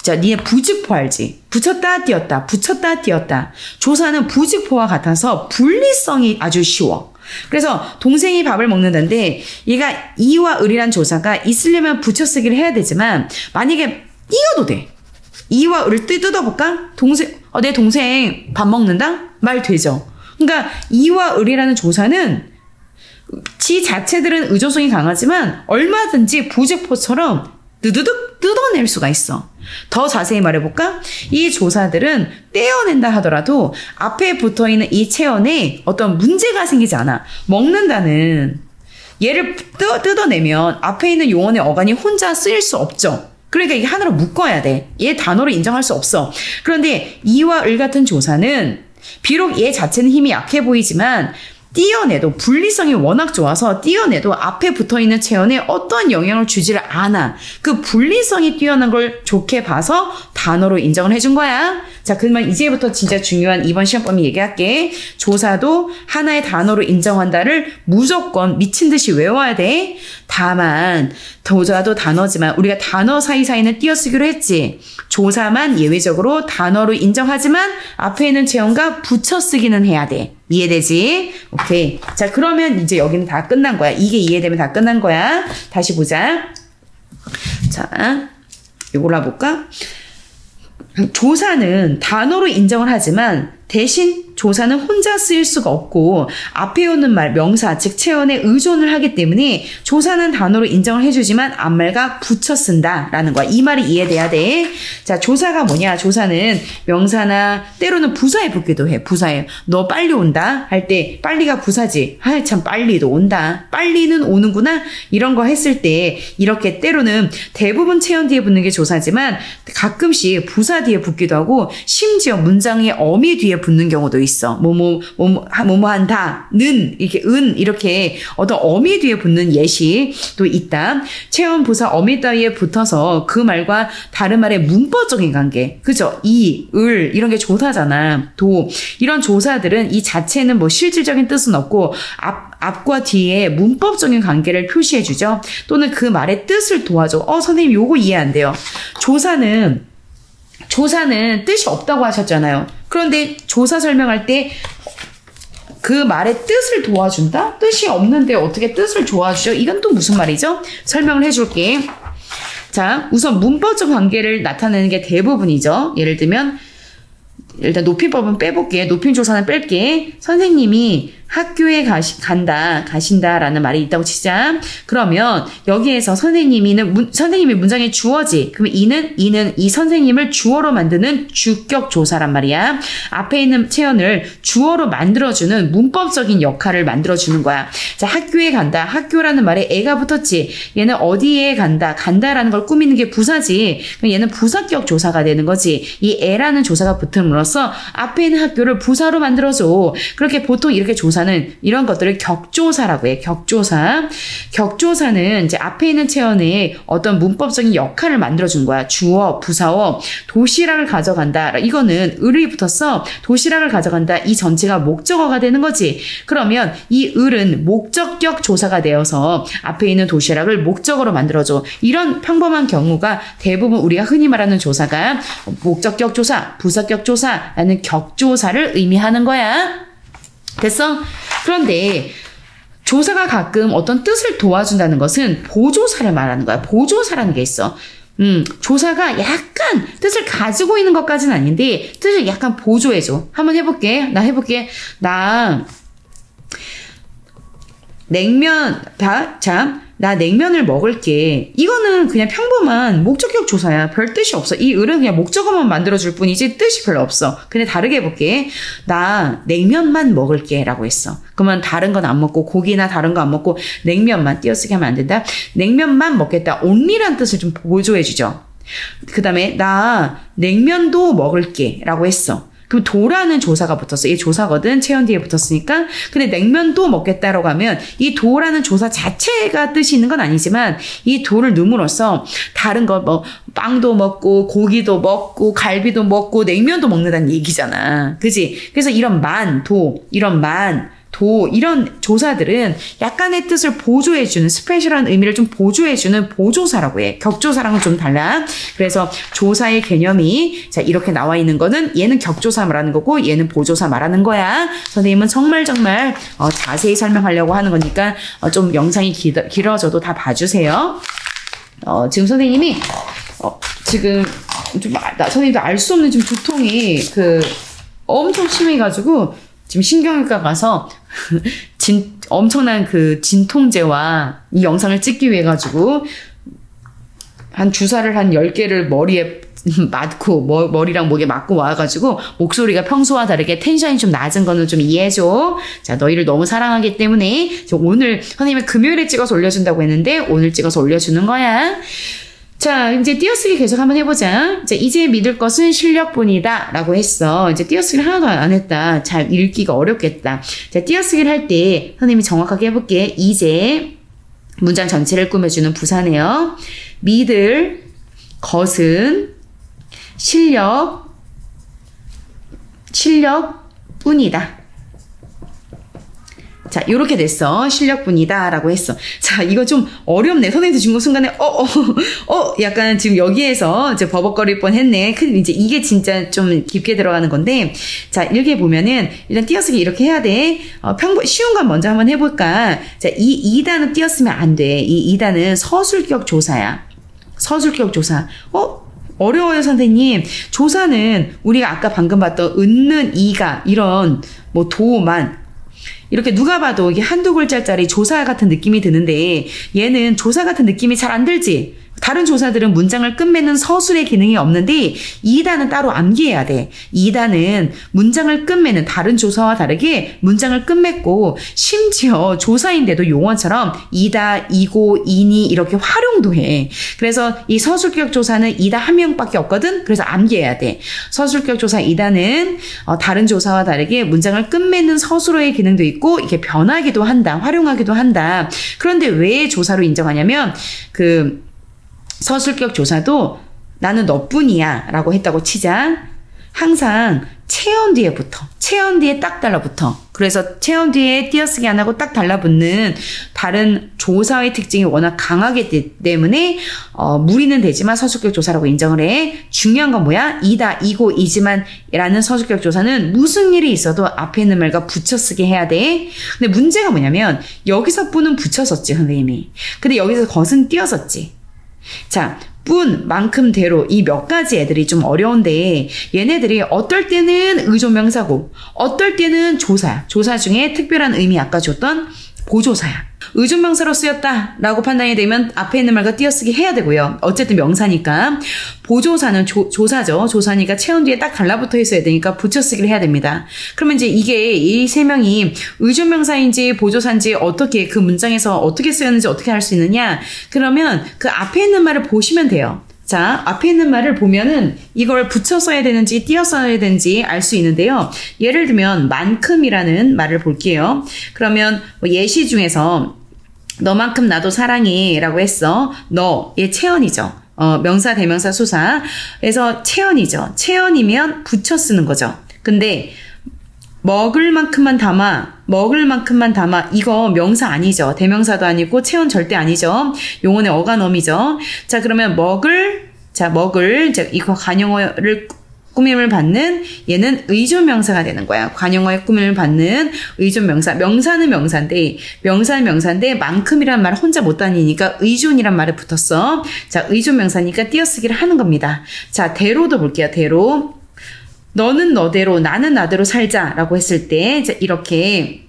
자, 니네 부직포 알지? 붙였다 띄었다 붙였다 띄었다. 조사는 부직포와 같아서 분리성이 아주 쉬워. 그래서 동생이 밥을 먹는다는데 얘가 이와 을이란 조사가 있으려면 붙여쓰기를 해야 되지만 만약에 띄어도 돼. 이와 을을 뜯어볼까? 내 동생 밥 먹는다? 말 되죠. 그러니까 이와 을이라는 조사는 지 자체들은 의존성이 강하지만 얼마든지 부직포처럼 드드득 뜯어낼 수가 있어. 더 자세히 말해볼까? 이 조사들은 떼어낸다 하더라도 앞에 붙어있는 이 체언에 어떤 문제가 생기지 않아. 먹는다는 얘를 뜯어내면 앞에 있는 용언의 어간이 혼자 쓰일 수 없죠. 그러니까 이게 하나로 묶어야 돼. 얘 단어로 인정할 수 없어. 그런데 이와 을 같은 조사는 비록 얘 자체는 힘이 약해 보이지만 띄어내도 분리성이 워낙 좋아서 띄어내도 앞에 붙어있는 체언에 어떠한 영향을 주지를 않아. 그 분리성이 뛰어난 걸 좋게 봐서 단어로 인정을 해준 거야. 자, 그러면 이제부터 진짜 중요한 이번 시험 범위 얘기할게. 조사도 하나의 단어로 인정한다를 무조건 미친 듯이 외워야 돼. 다만 조사도 단어지만 우리가 단어 사이사이는 띄어쓰기로 했지. 조사만 예외적으로 단어로 인정하지만 앞에 있는 체언과 붙여쓰기는 해야 돼. 이해되지? 오케이. 자, 그러면 이제 여기는 다 끝난 거야. 이게 이해되면 다 끝난 거야. 다시 보자. 자, 이걸로 볼까? 조사는 단어로 인정을 하지만 대신 조사는 혼자 쓰일 수가 없고 앞에 오는 말 명사 즉 체언에 의존을 하기 때문에 조사는 단어로 인정을 해주지만 앞말과 붙여 쓴다라는 거야. 이 말이 이해돼야 돼. 자, 조사가 뭐냐? 조사는 명사나 때로는 부사에 붙기도 해. 부사에 너 빨리 온다 할 때 빨리가 부사지. 아, 참 빨리도 온다. 빨리는 오는구나. 이런 거 했을 때 이렇게 때로는 대부분 체언 뒤에 붙는 게 조사지만 가끔씩 부사 뒤에 붙기도 하고 심지어 문장의 어미 뒤에 붙는 경우도 있어. 뭐뭐 한다는 이렇게 이렇게 어떤 어미 뒤에 붙는 예시도 있다. 체언 부사 어미 따위에 붙어서 그 말과 다른 말의 문법적인 관계, 그죠? 이런 게 조사잖아. 이런 조사들은 이 자체는 뭐 실질적인 뜻은 없고 앞과 뒤에 문법적인 관계를 표시해주죠. 또는 그 말의 뜻을 도와줘. 선생님 요거 이해 안 돼요. 조사는 뜻이 없다고 하셨잖아요. 그런데 조사 설명할 때 그 말의 뜻을 도와준다? 뜻이 없는데 어떻게 뜻을 도와주죠? 이건 또 무슨 말이죠? 설명을 해줄게. 자, 우선 문법적 관계를 나타내는 게 대부분이죠. 예를 들면 일단 높임법은 빼볼게. 높임조사는 뺄게. 선생님이 학교에 가신다라는 말이 있다고 치자. 그러면 여기에서 선생님이 문장의 주어지. 그러면 이는 이 선생님을 주어로 만드는 주격 조사란 말이야. 앞에 있는 체언을 주어로 만들어주는 문법적인 역할을 만들어주는 거야. 자, 학교에 간다. 학교라는 말에 애가 붙었지. 얘는 어디에 간다라는 걸 꾸미는 게 부사지. 그럼 얘는 부사격 조사가 되는 거지. 이 애라는 조사가 붙음으로써 앞에 있는 학교를 부사로 만들어줘. 그렇게 보통 이렇게 조사는 이런 것들을 격조사라고 해. 격조사는 이제 앞에 있는 체언에 어떤 문법적인 역할을 만들어준 거야. 주어, 부사어, 도시락을 가져간다. 이거는 을이 붙었어. 도시락을 가져간다. 이 전체가 목적어가 되는 거지. 그러면 이 을은 목적격 조사가 되어서 앞에 있는 도시락을 목적어로 만들어줘. 이런 평범한 경우가 대부분 우리가 흔히 말하는 조사가 목적격 조사, 부사격 조사라는 격조사를 의미하는 거야. 됐어? 그런데 조사가 가끔 어떤 뜻을 도와준다는 것은 보조사를 말하는 거야. 보조사라는 게 있어. 조사가 약간 뜻을 가지고 있는 것까지는 아닌데 뜻을 약간 보조해줘. 한번 해볼게. 나 냉면을 먹을게. 이거는 그냥 평범한 목적격 조사야. 별 뜻이 없어. 이 을은 그냥 목적어만 만들어줄 뿐이지 뜻이 별로 없어. 근데 다르게 해볼게. 나 냉면만 먹을게 라고 했어. 그러면 다른 건 안 먹고 고기나 다른 거 안 먹고 냉면만 띄어쓰기 하면 안 된다. 냉면만 먹겠다. only란 뜻을 좀 보조해주죠. 그 다음에 나 냉면도 먹을게 라고 했어. 그럼 도라는 조사가 붙었어. 이 조사거든. 체언 뒤에 붙었으니까. 근데 냉면도 먹겠다라고 하면 이 도라는 조사 자체가 뜻이 있는 건 아니지만 이 도를 넣음으로써 다른 거 뭐 빵도 먹고 고기도 먹고 갈비도 먹고 냉면도 먹는다는 얘기잖아. 그지? 그래서 이런 이런 조사들은 약간의 뜻을 보조해주는 스페셜한 의미를 좀 보조해주는 보조사라고 해. 격조사랑은 좀 달라. 그래서 조사의 개념이 자 이렇게 나와 있는 거는 얘는 격조사 말하는 거고 얘는 보조사 말하는 거야. 선생님은 정말 자세히 설명하려고 하는 거니까 좀 영상이 길어져도 다 봐주세요. 지금 선생님이 지금 좀 선생님도 알 수 없는 좀 두통이 엄청 심해가지고 지금 신경외과 가서 엄청난 진통제와 이 영상을 찍기 위해 가지고 한 주사를 한 10개를 머리에 맞고 머리랑 목에 맞고 와가지고 목소리가 평소와 다르게 텐션이 좀 낮은 거는 좀 이해해줘. 자, 너희를 너무 사랑하기 때문에 오늘 선생님이 금요일에 찍어서 올려준다고 했는데 오늘 찍어서 올려주는 거야. 자, 이제 띄어쓰기 계속 한번 해보자. 자, 이제 믿을 것은 실력뿐이다 라고 했어. 이제 띄어쓰기를 하나도 안 했다. 잘 읽기가 어렵겠다. 자, 띄어쓰기를 할 때 선생님이 정확하게 해볼게. 이제 문장 전체를 꾸며주는 부사네요. 믿을 것은 실력뿐이다. 자, 요렇게 됐어. 실력뿐이다 라고 했어. 자, 이거 좀 어렵네. 선생님도 지금 순간에 약간 지금 여기에서 이제 버벅거릴 뻔 했네. 근데 이제 이게 진짜 좀 깊게 들어가는 건데, 자, 이렇게 보면은 일단 띄어쓰기 이렇게 해야 돼. 쉬운 건 먼저 한번 해볼까. 자, 이 2단은 띄었으면 안 돼. 이 2단은 서술격 조사야. 서술격 조사. 어려워요, 선생님. 조사는 우리가 아까 방금 봤던 은는 이가 이런 뭐 도만 이렇게 누가 봐도 이게 한두 글자짜리 조사 같은 느낌이 드는데 얘는 조사 같은 느낌이 잘 안 들지? 다른 조사들은 문장을 끝맺는 서술의 기능이 없는데 이다는 따로 암기해야 돼. 이다는 문장을 끝맺는 다른 조사와 다르게 문장을 끝맺고 심지어 조사인데도 용어처럼 이다, 이고, 이니 이렇게 활용도 해. 그래서 이 서술격 조사는 이다 한 명밖에 없거든. 그래서 암기해야 돼. 서술격 조사 이다는 다른 조사와 다르게 문장을 끝맺는 서술어의 기능도 있고 이렇게 변하기도 한다. 활용하기도 한다. 그런데 왜 조사로 인정하냐면 서술격 조사도 나는 너뿐이야 라고 했다고 치자. 항상 체언 뒤에 붙어. 체언 뒤에 딱 달라붙어. 그래서 체언 뒤에 띄어쓰기 안 하고 딱 달라붙는 다른 조사의 특징이 워낙 강하기 때문에 무리는 되지만 서술격 조사라고 인정을 해. 중요한 건 뭐야? 이다, 이고, 이지만 라는 서술격 조사는 무슨 일이 있어도 앞에 있는 말과 붙여쓰기 해야 돼. 근데 문제가 뭐냐면 여기서 뿌는 붙여섰지 선생님이. 근데 여기서 것은 띄어섰지. 자, 뿐, 만큼, 대로 이 몇 가지 애들이 좀 어려운데 얘네들이 어떨 때는 의존명사고 어떨 때는 조사야. 조사 중에 특별한 의미 아까 줬던 보조사야. 의존명사로 쓰였다 라고 판단이 되면 앞에 있는 말과 띄어쓰기 해야 되고요. 어쨌든 명사니까. 보조사는 조사죠. 조사니까 체온 뒤에 딱 달라붙어 있어야 되니까 붙여쓰기를 해야 됩니다. 그러면 이제 이게 이 세 명이 의존명사인지 보조사인지 어떻게 그 문장에서 어떻게 쓰였는지 어떻게 할 수 있느냐. 그러면 그 앞에 있는 말을 보시면 돼요. 자, 앞에 있는 말을 보면은 이걸 붙여 써야 되는지 띄어 써야 되는지 알 수 있는데요. 예를 들면 만큼이라는 말을 볼게요. 그러면 뭐 예시 중에서 너만큼 나도 사랑해 라고 했어. 너, 얘 체언이죠. 명사, 대명사, 수사. 그래서 체언이죠. 체언이면 붙여 쓰는 거죠. 근데 먹을 만큼만 담아, 먹을 만큼만 담아. 이거 명사 아니죠. 대명사도 아니고 체언 절대 아니죠. 용언의 어간어미죠. 자, 그러면 먹을, 이거 관용어를 꾸밈을 받는 얘는 의존명사가 되는 거야. 관용어의 꾸밈을 받는 의존명사. 명사는 명사인데 만큼이란 말 혼자 못 다니니까 의존이란 말에 붙었어. 자, 의존명사니까 띄어쓰기를 하는 겁니다. 자, 대로도 볼게요. 대로. 너는 너대로 나는 나대로 살자라고 했을 때 이렇게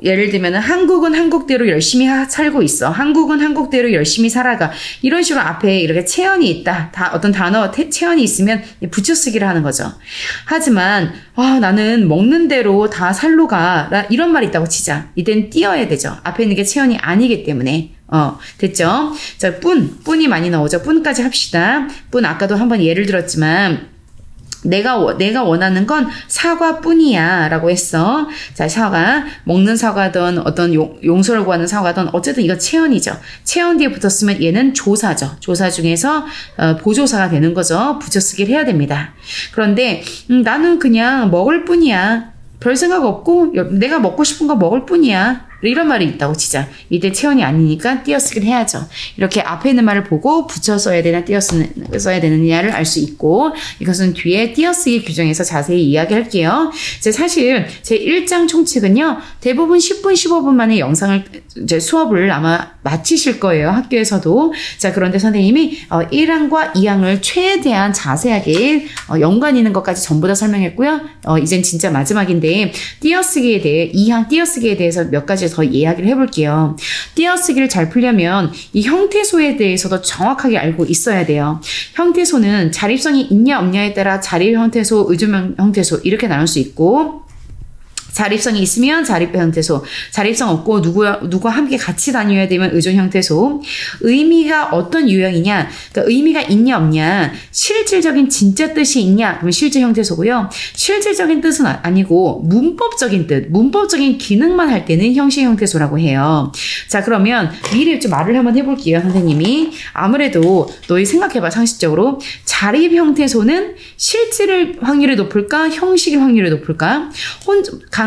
예를 들면은 한국은 한국대로 열심히 살고 있어. 한국은 한국대로 열심히 살아가. 이런 식으로 앞에 이렇게 체언이 있다. 어떤 단어 체언이 있으면 붙여쓰기를 하는 거죠. 하지만 나는 먹는 대로 다 살로 가. 이런 말이 있다고 치자. 이땐 띄어야 되죠. 앞에 있는 게 체언이 아니기 때문에. 됐죠? 자, 뿐이 많이 나오죠. 뿐까지 합시다. 뿐 아까도 한번 예를 들었지만 내가 원하는 건 사과뿐이야 라고 했어. 자, 사과, 먹는 사과든 어떤 용서를 구하는 사과든 어쨌든 이거 체언이죠. 체언 뒤에 붙었으면 얘는 조사죠. 조사 중에서 보조사가 되는 거죠. 붙여쓰기를 해야 됩니다. 그런데 나는 그냥 먹을 뿐이야. 별 생각 없고 내가 먹고 싶은 거 먹을 뿐이야. 이런 말이 있다고 치자. 이때 체언이 아니니까 띄어쓰기를 해야죠. 이렇게 앞에 있는 말을 보고 붙여 써야 되나 써야 되느냐를 알 수 있고 이것은 뒤에 띄어쓰기 규정에서 자세히 이야기할게요. 사실 제 1장 총칙은요. 대부분 10분, 15분 만에 영상을 수업을 아마 마치실 거예요. 학교에서도. 자, 그런데 선생님이 1항과 2항을 최대한 자세하게 연관 있는 것까지 전부 다 설명했고요. 이젠 진짜 마지막인데 띄어쓰기에 대해 2항 띄어쓰기에 대해서 몇 가지 더 이야기를 해볼게요. 띄어쓰기를 잘 풀려면 이 형태소에 대해서도 정확하게 알고 있어야 돼요. 형태소는 자립성이 있냐 없냐에 따라 자립 형태소, 의존 형태소 이렇게 나눌 수 있고 자립성이 있으면 자립 형태소, 자립성 없고 누구와 함께 같이 다녀야 되면 의존 형태소. 의미가 어떤 유형이냐, 그러니까 의미가 있냐 없냐, 실질적인 진짜 뜻이 있냐, 그러면 실제 형태소고요. 실질적인 뜻은 아니고 문법적인 뜻, 문법적인 기능만 할 때는 형식 형태소라고 해요. 자, 그러면 미리 좀 말을 한번 해볼게요, 선생님이. 아무래도 너희 생각해봐, 상식적으로. 자립 형태소는 실질 확률이 높을까, 형식의 확률이 높을까?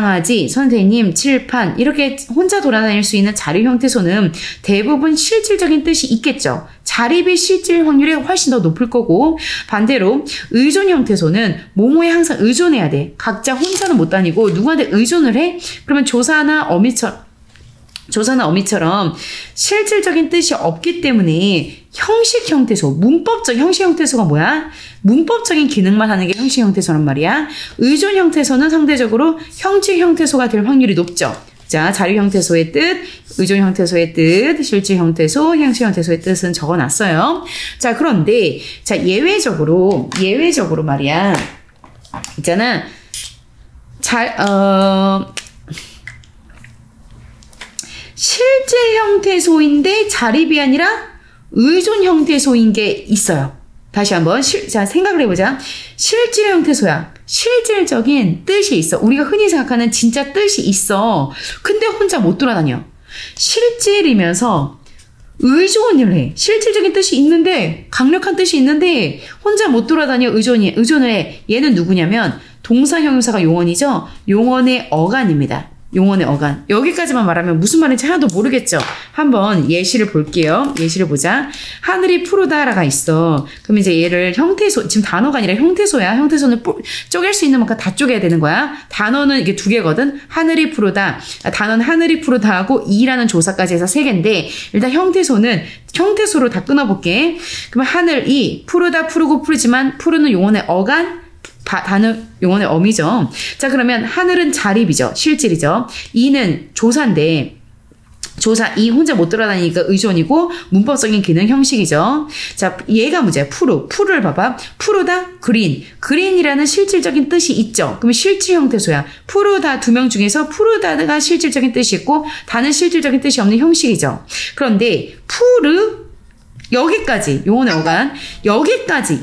강아지, 선생님, 칠판 이렇게 혼자 돌아다닐 수 있는 자립 형태소는 대부분 실질적인 뜻이 있겠죠. 자립의 실질 확률이 훨씬 더 높을 거고 반대로 의존 형태소는 뭐뭐에 항상 의존해야 돼. 각자 혼자는 못 다니고 누구한테 의존을 해? 그러면 조사나 어미처럼 조사나 어미처럼 실질적인 뜻이 없기 때문에 형식 형태소, 문법적 형식 형태소가 뭐야? 문법적인 기능만 하는 게 형식 형태소란 말이야. 의존 형태소는 상대적으로 형식 형태소가 될 확률이 높죠. 자, 자료 형태소의 뜻, 의존 형태소의 뜻, 실질 형태소, 형식 형태소의 뜻은 적어놨어요. 자, 그런데 자 예외적으로 말이야. 있잖아. 실질 형태소인데 자립이 아니라 의존 형태소인 게 있어요. 다시 한번 자 생각을 해보자. 실질 형태소야. 실질적인 뜻이 있어. 우리가 흔히 생각하는 진짜 뜻이 있어. 근데 혼자 못 돌아다녀. 실질이면서 의존을 해. 실질적인 뜻이 있는데, 강력한 뜻이 있는데 혼자 못 돌아다녀. 의존을 해. 얘는 누구냐면 동사 형용사가 용언이죠. 용언의 어간입니다. 용언의 어간. 여기까지만 말하면 무슨 말인지 하나도 모르겠죠. 한번 예시를 볼게요. 예시를 보자. 하늘이 푸르다라가 있어. 그럼 이제 얘를 형태소, 지금 단어가 아니라 형태소야. 형태소는 쪼갤 수 있는 만큼 다 쪼개야 되는 거야. 단어는 이게 두 개거든. 하늘이 푸르다. 단어는 하늘이 푸르다하고 이라는 조사까지 해서 세 개인데, 일단 형태소로 다 끊어볼게. 그러면 하늘이 푸르다, 푸르고, 푸르지만 푸르는 용언의 어간, 단어 용언의 어미죠. 자, 그러면 하늘은 자립이죠. 실질이죠. 이는 조사인데, 조사, 이 혼자 못 돌아다니니까 의존이고 문법적인 기능 형식이죠. 자, 얘가 문제야. 푸르를 봐봐. 푸르다, 그린이라는 실질적인 뜻이 있죠. 그러면 실질 형태소야. 푸르다 두 명 중에서 푸르다가 실질적인 뜻이 있고 다는 실질적인 뜻이 없는 형식이죠. 그런데 여기까지 용언의 어간, 여기까지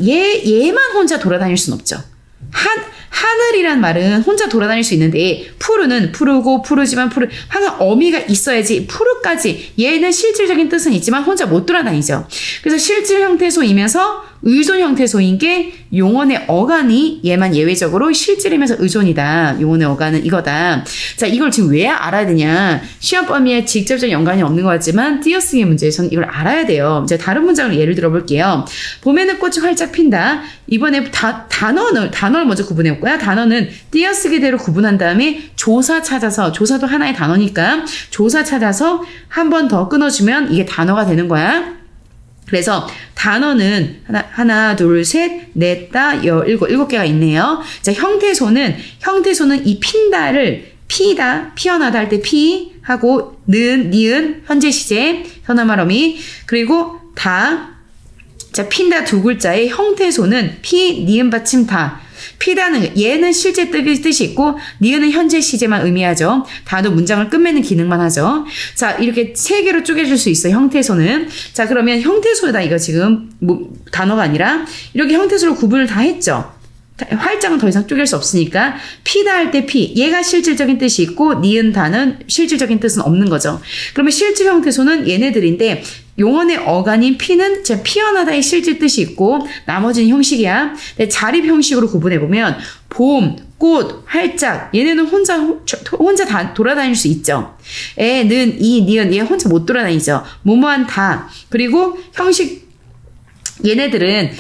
얘만 혼자 돌아다닐 순 없죠. 하늘이란 말은 혼자 돌아다닐 수 있는데, 푸르는 푸르고 푸르지만 항상 어미가 있어야지. 푸르까지 얘는 실질적인 뜻은 있지만 혼자 못 돌아다니죠. 그래서 실질 형태소이면서 의존 형태소인 게 용언의 어간이 얘만 예외적으로 실질이면서 의존이다. 용언의 어간은 이거다. 자, 이걸 지금 왜 알아야 되냐? 시험 범위에 직접적인 연관이 없는 것 같지만 띄어쓰기 문제에서는 이걸 알아야 돼요. 이제 다른 문장을 예를 들어볼게요. 봄에는 꽃이 활짝 핀다. 이번에 단어를 먼저 구분해 볼 거야. 단어는 띄어쓰기대로 구분한 다음에 조사 찾아서, 조사도 하나의 단어니까 조사 찾아서 한 번 더 끊어주면 이게 단어가 되는 거야. 그래서 단어는 하나, 둘, 셋, 넷, 다, 일곱 개가 있네요. 자, 형태소는 이 핀다를 피다, 피어나다 할 때 피 하고 니은, 현재 시제, 현아말 어미, 그리고 다. 자, 핀다 두 글자의 형태소는 피, 니은 받침 다. 피다는 얘는 실제 뜻이 있고 니은은 현재 시제만 의미하죠. 다도 문장을 끝맺는 기능만 하죠. 자, 이렇게 세 개로 쪼개질 수 있어요. 형태소는. 자, 그러면 형태소다 이거 지금 단어가 아니라 이렇게 형태소로 구분을 다 했죠. 활짝은 더 이상 쪼갤 수 없으니까 피다 할 때 피, 얘가 실질적인 뜻이 있고 니은 다는 실질적인 뜻은 없는 거죠. 그러면 실질 형태소는 얘네들인데, 용언의 어간인 피는 피어나다의 실질 뜻이 있고 나머지는 형식이야. 근데 자립 형식으로 구분해보면 봄, 꽃, 활짝, 얘네는 혼자 다 돌아다닐 수 있죠. 는, 니은, 얘 혼자 못 돌아다니죠. 뭐뭐한 다. 그리고 형식, 얘네들은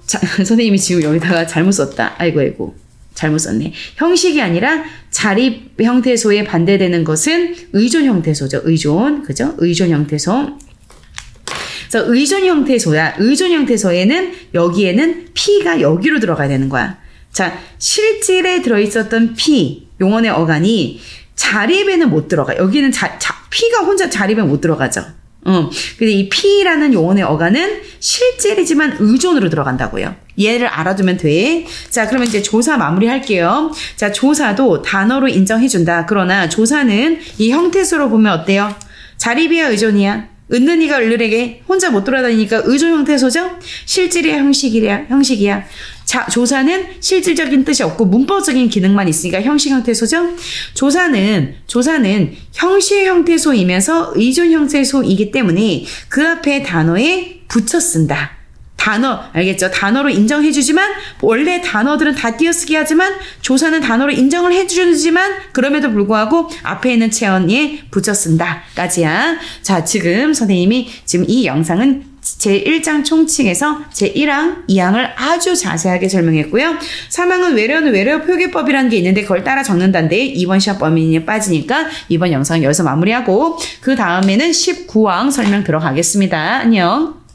선생님이 지금 여기다가 잘못 썼다. 아이고. 잘못 썼네. 형식이 아니라 자립 형태소에 반대되는 것은 의존 형태소죠. 그죠? 의존 형태소. 그래서 의존 형태소야. 의존 형태소에는 여기에는 피가 여기로 들어가야 되는 거야. 자, 실질에 들어있었던 피, 용언의 어간이 자립에는 못 들어가. 여기는 피가 혼자 자립에 못 들어가죠. 근데 이 피라는 용언의 어간은 실질이지만 의존으로 들어간다고요. 얘를 알아두면 돼. 자, 그러면 이제 조사 마무리할게요. 자, 조사도 단어로 인정해준다. 그러나 조사는 이 형태소로 보면 어때요? 자립이야, 의존이야? 은는이가 을르에게 혼자 못 돌아다니니까 의존 형태소죠? 실질이야, 형식이야? 자, 조사는 실질적인 뜻이 없고 문법적인 기능만 있으니까 형식 형태소죠? 조사는 형식 형태소이면서 의존 형태소이기 때문에 그 앞에 단어에 붙여 쓴다. 단어, 알겠죠? 단어로 인정해주지만, 원래 단어들은 다 띄어쓰기 하지만, 조사는 단어로 인정을 해주지만, 그럼에도 불구하고, 앞에 있는 체언에 붙여 쓴다. 까지야. 자, 지금 선생님이, 지금 이 영상은 제1장 총칙에서 제1항, 2항을 아주 자세하게 설명했고요. 3항은 외래어는 외래어 표기법이라는 게 있는데 그걸 따라 적는다는데 이번 시험 범위에 빠지니까 이번 영상은 여기서 마무리하고 그 다음에는 19항 설명 들어가겠습니다. 안녕.